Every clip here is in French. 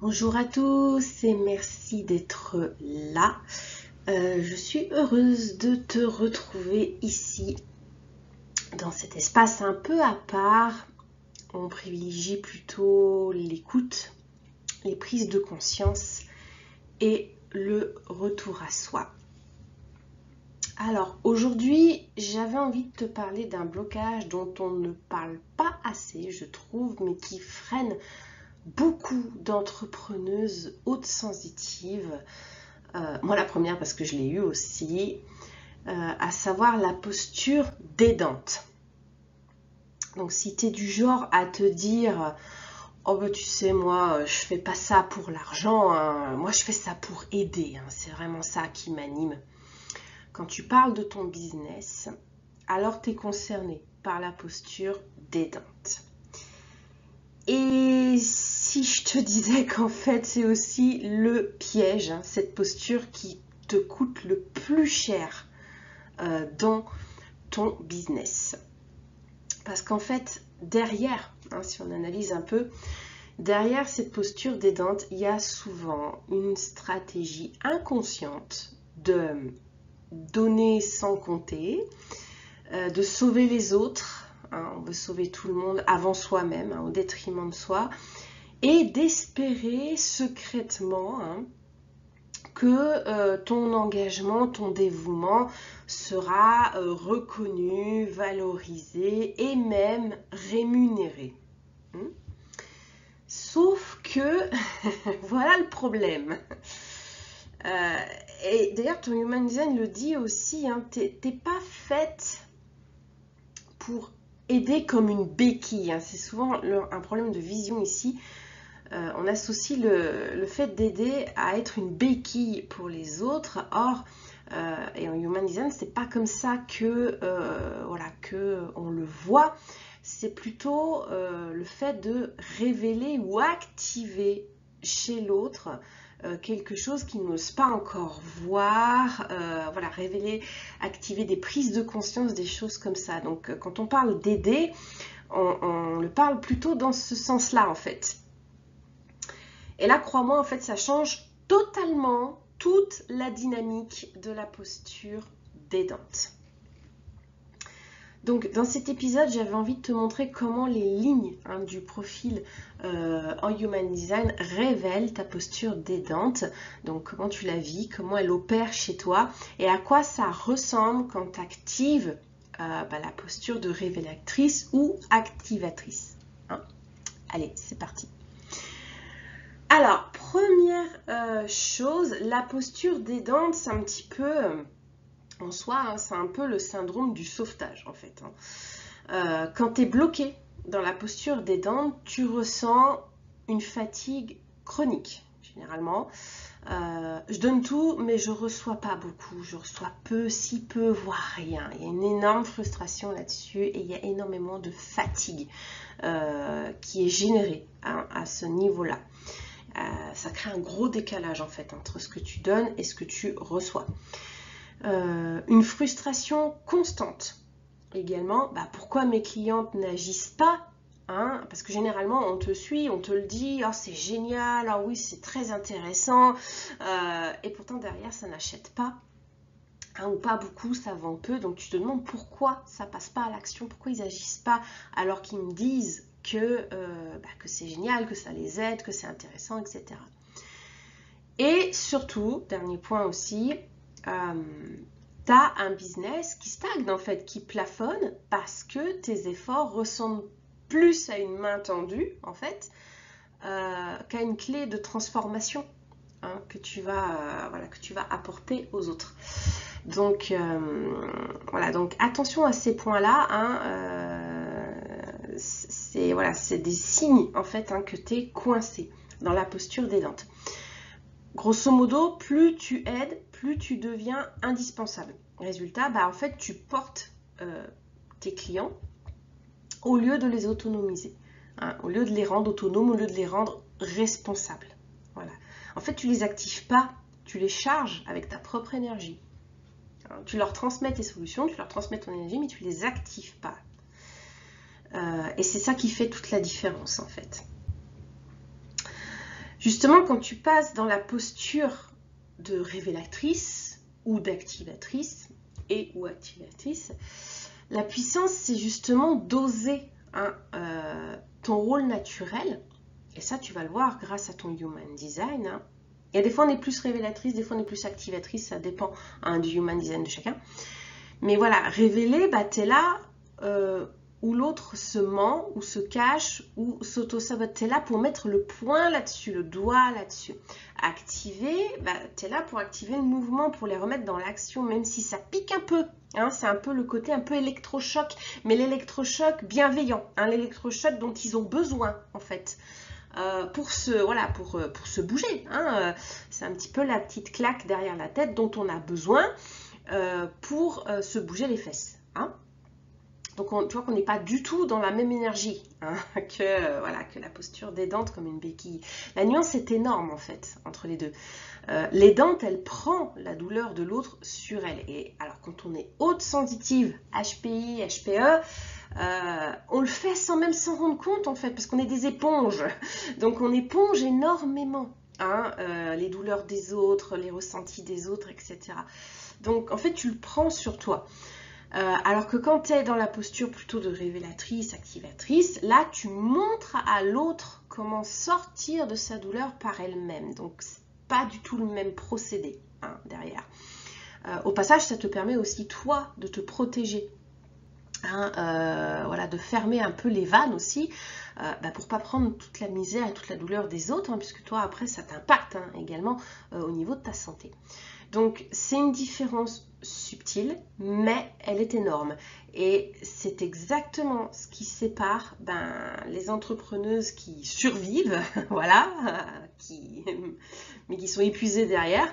Bonjour à tous et merci d'être là. Je suis heureuse de te retrouver ici dans cet espace un peu à part. On privilégie plutôt l'écoute, les prises de conscience et le retour à soi. Alors aujourd'hui, j'avais envie de te parler d'un blocage dont on ne parle pas assez, je trouve, mais qui freine beaucoup d'entrepreneuses hautes sensitives, moi la première parce que je l'ai eu aussi, à savoir la posture d'aidante. Donc si tu es du genre à te dire « Oh bah tu sais, moi je fais pas ça pour l'argent, hein. Moi je fais ça pour aider, hein. C'est vraiment ça qui m'anime ». Quand tu parles de ton business, alors tu es concerné par la posture d'aidante. Et si je te disais qu'en fait c'est aussi le piège, hein, cette posture qui te coûte le plus cher dans ton business. Parce qu'en fait derrière, hein, si on analyse un peu, derrière cette posture d'aidante, il y a souvent une stratégie inconsciente de donner sans compter, de sauver les autres. Hein, on veut sauver tout le monde avant soi-même, hein, au détriment de soi, et d'espérer secrètement, hein, que ton engagement, ton dévouement sera reconnu, valorisé et même rémunéré. Sauf que, voilà le problème. Et d'ailleurs, ton Human Design le dit aussi, hein, t'es pas faite pour aider comme une béquille. Hein. C'est souvent un problème de vision ici. On associe le fait d'aider à être une béquille pour les autres. Or, et en Human Design, c'est pas comme ça que on le voit. C'est plutôt le fait de révéler ou activer chez l'autre quelque chose qu'il n'ose pas encore voir, révéler, activer des prises de conscience, des choses comme ça. Donc quand on parle d'aider, on le parle plutôt dans ce sens-là en fait. Et là, crois-moi, en fait, ça change totalement toute la dynamique de la posture d'aidante. Donc, dans cet épisode, j'avais envie de te montrer comment les lignes, hein, du profil en Human Design révèlent ta posture d'aidante. Donc, comment tu la vis, comment elle opère chez toi et à quoi ça ressemble quand tu actives la posture de révélatrice ou activatrice. Hein. Allez, c'est parti. Alors, première chose, la posture d'aidante, c'est un petit peu, en soi, hein, c'est un peu le syndrome du sauvetage, en fait. Hein. Quand tu es bloqué dans la posture d'aidante, tu ressens une fatigue chronique, généralement. Je donne tout, mais je ne reçois pas beaucoup. Je reçois peu, si peu, voire rien. Il y a une énorme frustration là-dessus et il y a énormément de fatigue qui est générée, hein, à ce niveau-là. Ça crée un gros décalage en fait entre ce que tu donnes et ce que tu reçois. Une frustration constante également. Pourquoi mes clientes n'agissent pas, hein? Parce que généralement on te suit, on te le dit, oh, c'est génial, oh, oui c'est très intéressant, et pourtant derrière ça n'achète pas. Hein, ou pas beaucoup, ça vend peu, donc tu te demandes pourquoi ça passe pas à l'action, pourquoi ils n'agissent pas alors qu'ils me disent que c'est génial, que ça les aide, que c'est intéressant, etc. Et surtout, dernier point aussi, tu as un business qui stagne en fait, qui plafonne parce que tes efforts ressemblent plus à une main tendue en fait qu'à une clé de transformation, hein, que tu vas apporter aux autres. Donc donc attention à ces points-là, hein, c'est des signes en fait, hein, que tu es coincé dans la posture d'aidante. Grosso modo, plus tu aides, plus tu deviens indispensable. Résultat, en fait, tu portes tes clients au lieu de les autonomiser, hein, au lieu de les rendre autonomes, au lieu de les rendre responsables. Voilà. En fait, tu ne les actives pas, tu les charges avec ta propre énergie. Tu leur transmets tes solutions, tu leur transmets ton énergie, mais tu ne les actives pas. Et c'est ça qui fait toute la différence, en fait. Justement, quand tu passes dans la posture de révélatrice ou d'activatrice et ou activatrice, la puissance, c'est justement d'oser ton rôle naturel. Et ça, tu vas le voir grâce à ton Human Design. Hein. Et des fois, on est plus révélatrice, des fois, on est plus activatrice. Ça dépend du Human Design de chacun. Mais voilà, révéler, tu es là où l'autre se ment, ou se cache, ou s'auto-sabote. Tu es là pour mettre le point là-dessus, le doigt là-dessus. Activer, tu es là pour activer le mouvement, pour les remettre dans l'action, même si ça pique un peu. Hein, c'est un peu le côté un peu électrochoc, mais l'électrochoc bienveillant, hein, l'électrochoc dont ils ont besoin, en fait. Pour se bouger. Hein, c'est un petit peu la petite claque derrière la tête dont on a besoin pour se bouger les fesses. Hein. Donc, tu vois qu'on n'est pas du tout dans la même énergie hein, que la posture d'aidante comme une béquille. La nuance est énorme en fait entre les deux. L'aidante, elle prend la douleur de l'autre sur elle. Et alors quand on est haute sensitive, HPI, HPE, on le fait sans même s'en rendre compte en fait, parce qu'on est des éponges. Donc on éponge énormément hein, les douleurs des autres, les ressentis des autres, etc. Donc en fait tu le prends sur toi. Alors que quand tu es dans la posture plutôt de révélatrice, activatrice, là tu montres à l'autre comment sortir de sa douleur par elle-même. Donc c'est pas du tout le même procédé hein, derrière. Au passage, ça te permet aussi toi de te protéger. Hein, voilà, de fermer un peu les vannes aussi pour pas prendre toute la misère et toute la douleur des autres, hein, puisque toi après ça t'impacte hein, également au niveau de ta santé. Donc c'est une différence subtile, mais elle est énorme. Et c'est exactement ce qui sépare les entrepreneuses qui survivent, voilà, mais qui sont épuisées derrière,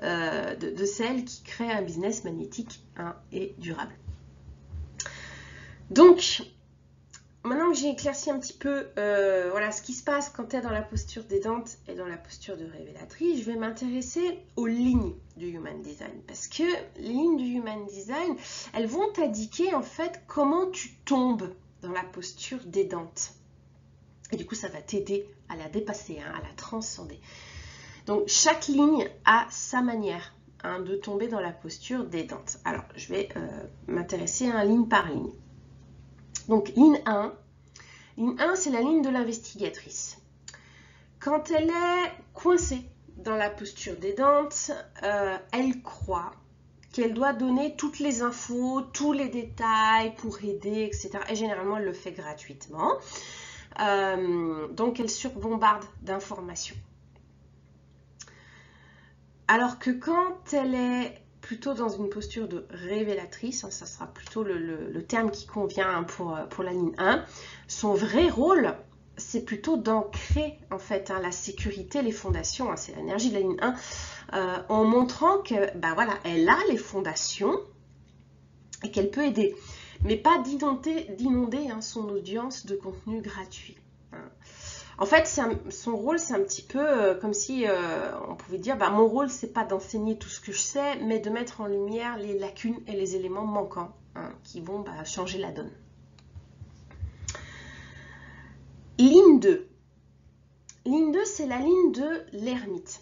de celles qui créent un business magnétique hein, et durable. Donc, maintenant que j'ai éclairci un petit peu voilà, ce qui se passe quand tu es dans la posture d'aidante et dans la posture de révélatrice, je vais m'intéresser aux lignes du Human Design. Parce que les lignes du Human Design, elles vont t'indiquer en fait comment tu tombes dans la posture d'aidante. Et du coup, ça va t'aider à la dépasser, hein, à la transcender. Donc, chaque ligne a sa manière hein, de tomber dans la posture d'aidante. Alors, je vais m'intéresser à ligne par ligne. Donc, ligne 1, c'est la ligne de l'investigatrice. Quand elle est coincée dans la posture d'aidante, elle croit qu'elle doit donner toutes les infos, tous les détails pour aider, etc. Et généralement, elle le fait gratuitement. Donc, elle surbombarde d'informations. Alors que quand elle est plutôt dans une posture de révélatrice, hein, ça sera plutôt le terme qui convient hein, pour la ligne 1, son vrai rôle, c'est plutôt d'ancrer en fait hein, la sécurité, les fondations, hein, c'est l'énergie de la ligne 1, en montrant que voilà, elle a les fondations et qu'elle peut aider, mais pas d'inonder hein, son audience de contenu gratuit. Hein. En fait, son rôle, c'est un petit peu comme si on pouvait dire, mon rôle, c'est pas d'enseigner tout ce que je sais, mais de mettre en lumière les lacunes et les éléments manquants hein, qui vont changer la donne. Ligne 2. Ligne 2, c'est la ligne de l'ermite.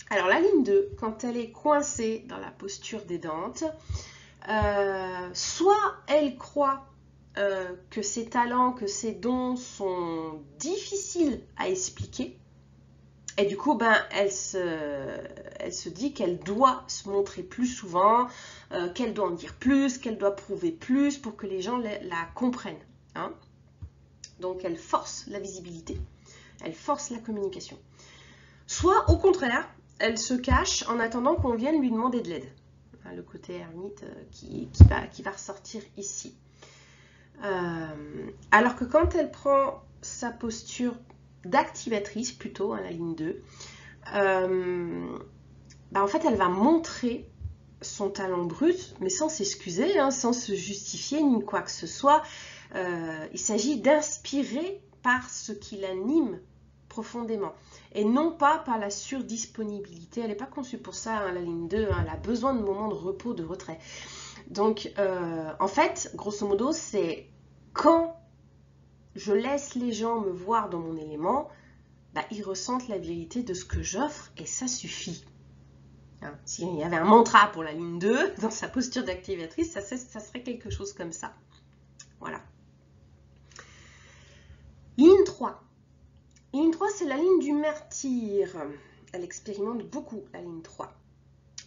Alors, la ligne 2, quand elle est coincée dans la posture d'aidante, soit elle croit que ses talents, que ses dons sont difficiles à expliquer. Et du coup, elle se dit qu'elle doit se montrer plus souvent, qu'elle doit en dire plus, qu'elle doit prouver plus pour que les gens la comprennent. Hein. Donc, elle force la visibilité, elle force la communication. Soit, au contraire, elle se cache en attendant qu'on vienne lui demander de l'aide. Hein, le côté ermite qui va ressortir ici. Alors que quand elle prend sa posture d'activatrice, plutôt, à la ligne 2, en fait, elle va montrer son talent brut, mais sans s'excuser, hein, sans se justifier, ni quoi que ce soit. Il s'agit d'inspirer par ce qui l'anime profondément, et non pas par la surdisponibilité. Elle n'est pas conçue pour ça, hein, la ligne 2, hein, elle a besoin de moments de repos, de retrait. Donc, en fait, grosso modo, c'est quand je laisse les gens me voir dans mon élément, bah, ils ressentent la vérité de ce que j'offre et ça suffit. Hein, s'il y avait un mantra pour la ligne 2, dans sa posture d'activatrice, ça serait quelque chose comme ça. Voilà. Ligne 3. Ligne 3, c'est la ligne du martyr. Elle expérimente beaucoup, la ligne 3.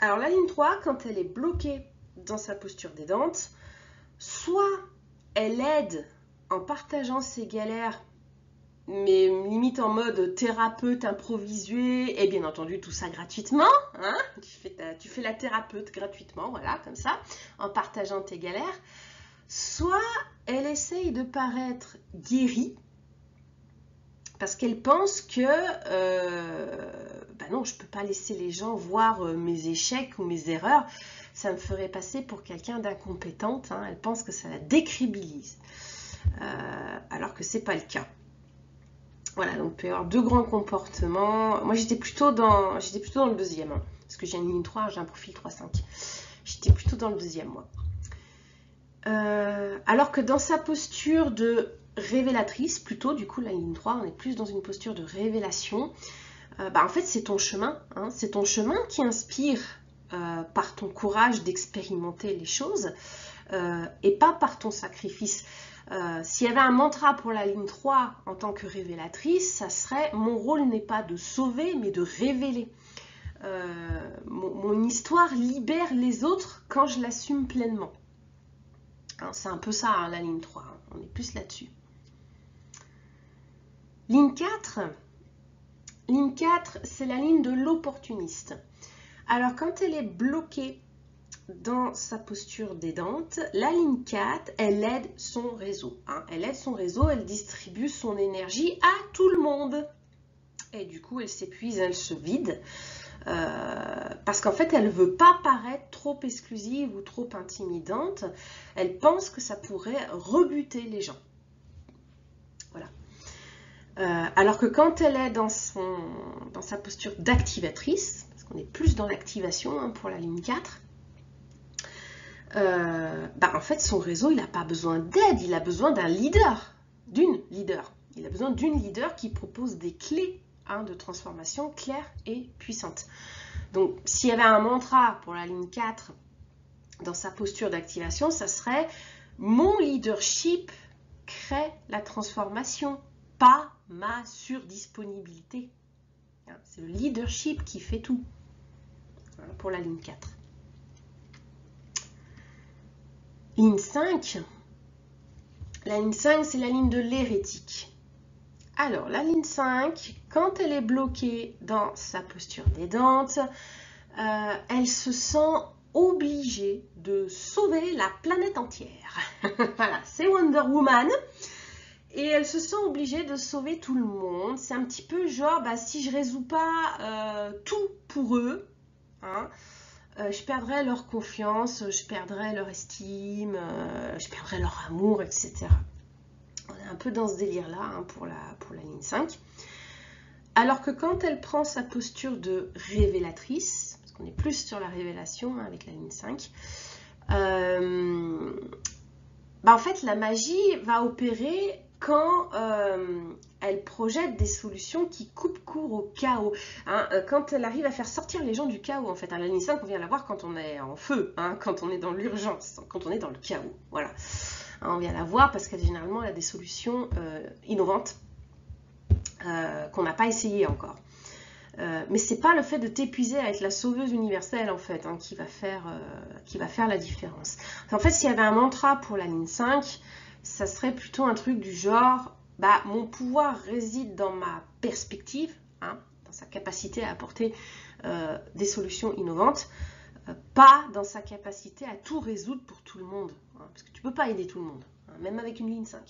Alors, la ligne 3, quand elle est bloquée dans sa posture d'aidante, soit elle aide en partageant ses galères, mais limite en mode thérapeute improvisé, et bien entendu tout ça gratuitement, hein, tu fais la thérapeute gratuitement, voilà, comme ça, en partageant tes galères, soit elle essaye de paraître guérie, parce qu'elle pense que, bah non, je ne peux pas laisser les gens voir mes échecs ou mes erreurs, ça me ferait passer pour quelqu'un d'incompétente, hein, elle pense que ça la décrédibilise, alors que ce n'est pas le cas. Voilà, donc il peut y avoir deux grands comportements. Moi, j'étais plutôt dans le deuxième, hein, parce que j'ai une ligne 3, j'ai un profil 3-5. J'étais plutôt dans le deuxième, moi. Alors que dans sa posture de révélatrice, plutôt, du coup, la ligne 3, on est plus dans une posture de révélation. Bah, en fait, c'est ton chemin. Hein, c'est ton chemin qui inspire par ton courage d'expérimenter les choses et pas par ton sacrifice. S'il y avait un mantra pour la ligne 3 en tant que révélatrice, ça serait « Mon rôle n'est pas de sauver, mais de révéler. Mon histoire libère les autres quand je l'assume pleinement. » C'est un peu ça, hein, la ligne 3. Hein, on est plus là-dessus. Ligne 4. Ligne 4, c'est la ligne de l'opportuniste. Alors, quand elle est bloquée dans sa posture d'aidante, la ligne 4, elle aide son réseau. Hein. Elle aide son réseau, elle distribue son énergie à tout le monde. Et du coup, elle s'épuise, elle se vide. Parce qu'en fait, elle ne veut pas paraître trop exclusive ou trop intimidante. Elle pense que ça pourrait rebuter les gens. Voilà. Alors que quand elle est dans sa posture d'activatrice, parce qu'on est plus dans l'activation, hein, pour la ligne 4, bah en fait, son réseau, il n'a pas besoin d'aide, il a besoin d'un leader, d'une leader. Il a besoin d'une leader qui propose des clés, hein, de transformation claires et puissantes. Donc, s'il y avait un mantra pour la ligne 4 dans sa posture d'activation, ça serait « Mon leadership crée la transformation, pas ma surdisponibilité. » C'est le leadership qui fait tout, hein, pour la ligne 4. Ligne 5, la ligne 5, c'est la ligne de l'hérétique. Alors, la ligne 5, quand elle est bloquée dans sa posture d'aidante, elle se sent obligée de sauver la planète entière. Voilà, c'est Wonder Woman. Et elle se sent obligée de sauver tout le monde. C'est un petit peu genre, bah, si je ne résous pas tout pour eux, hein, je perdrai leur confiance, je perdrai leur estime, je perdrai leur amour, etc. On est un peu dans ce délire-là, hein, pour la ligne 5. Alors que quand elle prend sa posture de révélatrice, parce qu'on est plus sur la révélation, hein, avec la ligne 5, bah, en fait, la magie va opérer quand elle projette des solutions qui coupent court au chaos. Hein, quand elle arrive à faire sortir les gens du chaos, en fait. À la ligne 5, on vient la voir quand on est en feu, hein, quand on est dans l'urgence, quand on est dans le chaos. Voilà. Hein, on vient la voir parce qu'elle, généralement, elle a des solutions innovantes qu'on n'a pas essayées encore. Mais ce n'est pas le fait de t'épuiser à être la sauveuse universelle, en fait, hein, qui va faire la différence. En fait, s'il y avait un mantra pour la ligne 5, ça serait plutôt un truc du genre, bah, mon pouvoir réside dans ma perspective, hein, dans sa capacité à apporter des solutions innovantes, pas dans sa capacité à tout résoudre pour tout le monde, hein, parce que tu ne peux pas aider tout le monde, hein, même avec une ligne 5.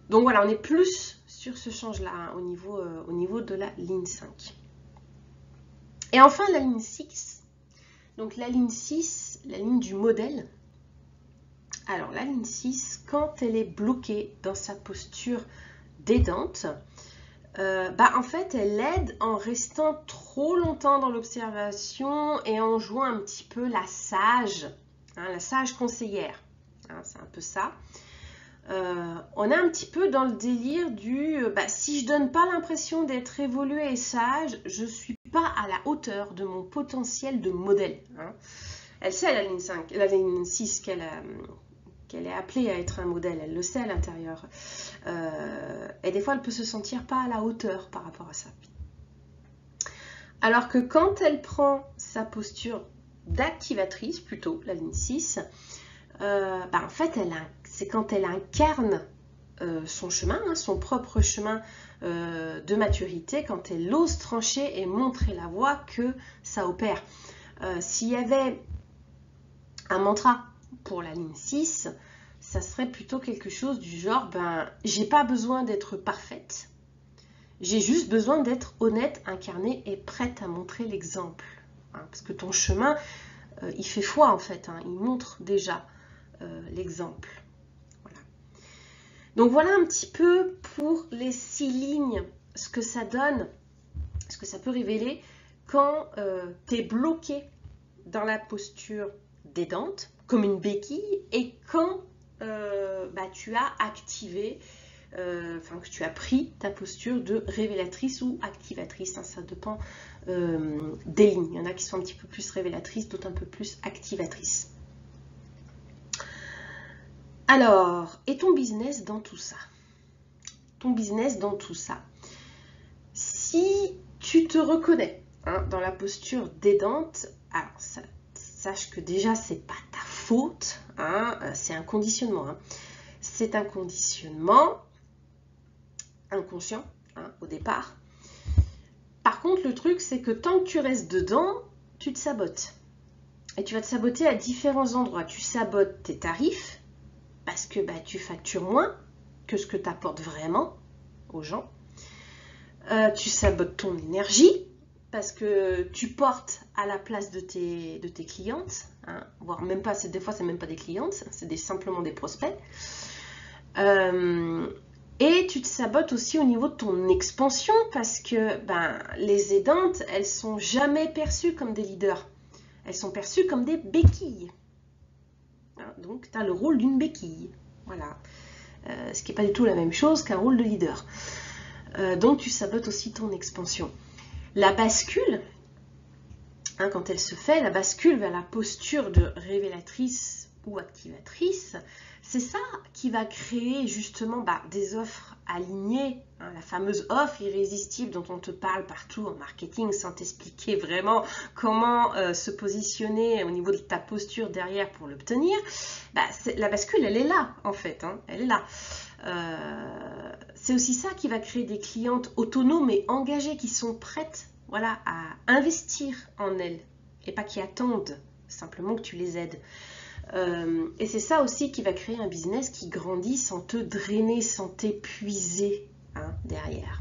Donc voilà, on est plus sur ce change-là, hein, au niveau de la ligne 5. Et enfin, la ligne 6. Donc la ligne 6, la ligne du modèle. Alors la ligne 6, quand elle est bloquée dans sa posture d'aidante, bah, en fait, elle aide en restant trop longtemps dans l'observation et en jouant un petit peu la sage, hein, la sage conseillère. Hein, c'est un peu ça. on est un petit peu dans le délire du si je donne pas l'impression d'être évoluée et sage, je suis pas à la hauteur de mon potentiel de modèle. Hein. Elle sait, la ligne 5, la ligne 6, qu'elle est appelée à être un modèle, elle le sait à l'intérieur. Et des fois, elle peut se sentir pas à la hauteur par rapport à ça. Alors que quand elle prend sa posture d'activatrice, plutôt, la ligne 6, en fait, c'est quand elle incarne son chemin, hein, son propre chemin de maturité, quand elle ose trancher et montrer la voie que ça opère. S'il y avait un mantra pour la ligne 6, ça serait plutôt quelque chose du genre, j'ai pas besoin d'être parfaite, j'ai juste besoin d'être honnête, incarnée et prête à montrer l'exemple. Hein, parce que ton chemin, il fait foi en fait, hein, il montre déjà l'exemple. Voilà. Donc voilà un petit peu pour les 6 lignes, ce que ça donne, ce que ça peut révéler quand tu es bloqué dans la posture d'aidante, comme une béquille, et quand tu as activé, que tu as pris ta posture de révélatrice ou activatrice, hein, ça dépend des lignes. Il y en a qui sont un petit peu plus révélatrices, d'autres un peu plus activatrices. Alors, et ton business dans tout ça? Ton business dans tout ça. Si tu te reconnais dans la posture d'aidante, alors sache que déjà, c'est pas ta faute, hein, c'est un conditionnement. Hein. C'est un conditionnement inconscient au départ. Par contre, le truc, c'est que tant que tu restes dedans, tu te sabotes. Et tu vas te saboter à différents endroits. Tu sabotes tes tarifs, parce que tu factures moins que ce que tu apportes vraiment aux gens. Tu sabotes ton énergie parce que tu portes à la place de tes clientes, hein, voire même pas, des fois c'est même pas des clientes, c'est simplement des prospects. Et tu te sabotes aussi au niveau de ton expansion parce que les aidantes, elles sont jamais perçues comme des leaders. Elles sont perçues comme des béquilles. Donc, tu as le rôle d'une béquille. Voilà. Ce qui n'est pas du tout la même chose qu'un rôle de leader. Donc, tu sabotes aussi ton expansion. La bascule, quand elle se fait, la bascule vers la posture de révélatrice ou activatrice, c'est ça qui va créer justement des offres alignées, hein, la fameuse offre irrésistible dont on te parle partout en marketing sans t'expliquer vraiment comment se positionner au niveau de ta posture derrière pour l'obtenir. La bascule, elle est là en fait, hein, elle est là. C'est aussi ça qui va créer des clientes autonomes et engagées qui sont prêtes, voilà, à investir en elles et pas qui attendent simplement que tu les aides. Et c'est ça aussi qui va créer un business qui grandit sans te drainer, sans t'épuiser derrière.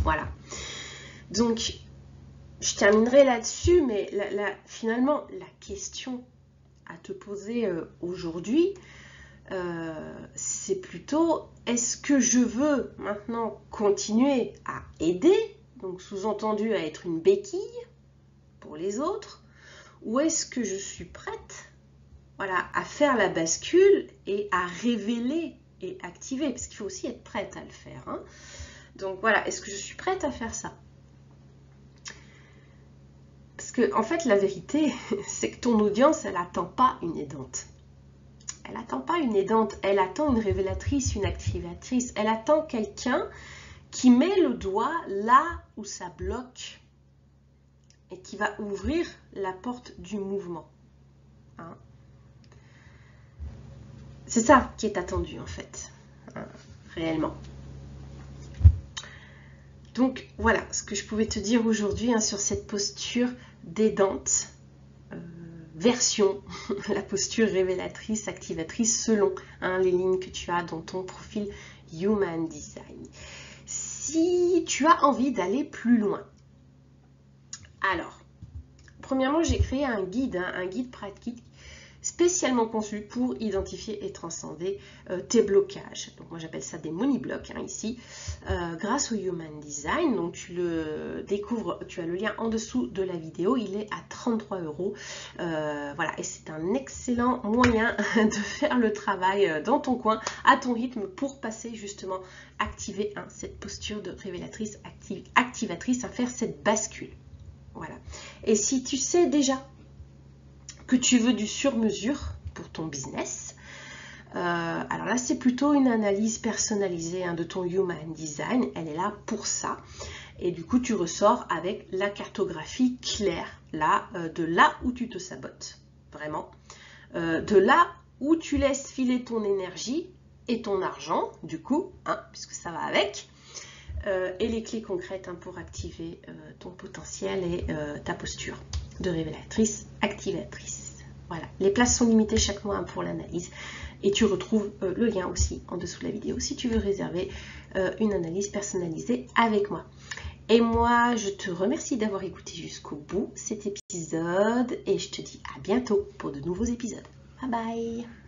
Voilà. Donc, je terminerai là-dessus, mais finalement, la question à te poser aujourd'hui, c'est plutôt, est-ce que je veux maintenant continuer à aider, donc sous-entendu à être une béquille pour les autres, ou est-ce que je suis prête à faire la bascule et à révéler et activer, parce qu'il faut aussi être prête à le faire. Hein. Donc voilà, est-ce que je suis prête à faire ça? Parce que en fait, la vérité, c'est que ton audience, elle n'attend pas une aidante. Elle n'attend pas une aidante, elle attend une révélatrice, une activatrice. Elle attend quelqu'un qui met le doigt là où ça bloque et qui va ouvrir la porte du mouvement. Hein. C'est ça qui est attendu en fait, réellement. Donc voilà ce que je pouvais te dire aujourd'hui sur cette posture d'aidante, version, la posture révélatrice, activatrice selon les lignes que tu as dans ton profil Human Design. Si tu as envie d'aller plus loin, alors, premièrement j'ai créé un guide pratique spécialement conçu pour identifier et transcender tes blocages. Donc moi j'appelle ça des money blocks ici, grâce au Human Design. Donc tu le découvres, tu as le lien en dessous de la vidéo, il est à 33 €. Voilà, et c'est un excellent moyen de faire le travail dans ton coin, à ton rythme, pour passer justement, activer cette posture de révélatrice, activatrice, à faire cette bascule. Voilà. Et si tu sais déjà que tu veux du sur-mesure pour ton business, alors là c'est plutôt une analyse personnalisée de ton Human Design, elle est là pour ça. Et du coup tu ressors avec la cartographie claire, là, de là où tu te sabotes, vraiment, de là où tu laisses filer ton énergie et ton argent, du coup, puisque ça va avec, et les clés concrètes pour activer ton potentiel et ta posture de révélatrice, activatrice. Voilà, les places sont limitées chaque mois pour l'analyse, et tu retrouves le lien aussi en dessous de la vidéo si tu veux réserver une analyse personnalisée avec moi. Et moi, je te remercie d'avoir écouté jusqu'au bout cet épisode, et je te dis à bientôt pour de nouveaux épisodes. Bye bye!